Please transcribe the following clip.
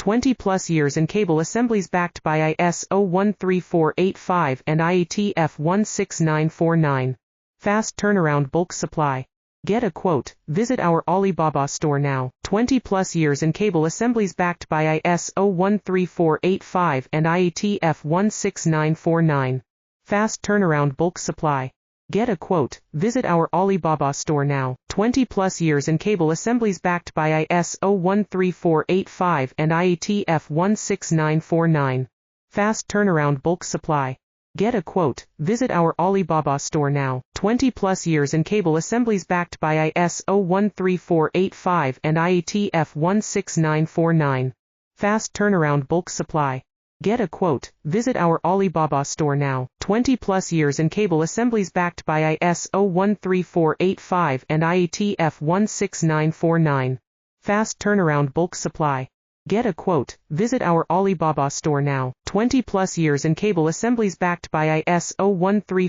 20 plus years in cable assemblies backed by IS-013485 and IATF 16949. Fast turnaround bulk supply. Get a quote. Visit our Alibaba store now. 20 plus years in cable assemblies backed by IS-013485 and IATF 16949. Fast turnaround bulk supply. Get a quote. Visit our Alibaba store now. 20 plus years in cable assemblies backed by IS-013485 and IATF 16949. Fast turnaround bulk supply. Get a quote. Visit our Alibaba store now. 20 plus years in cable assemblies backed by IS-013485 and IATF 16949. Fast turnaround bulk supply. Get a quote. Visit our Alibaba store now. 20 plus years in cable assemblies backed by IS-013485 and IATF 16949. Fast turnaround bulk supply. Get a quote. Visit our Alibaba store now. 20 plus years in cable assemblies backed by IS-013485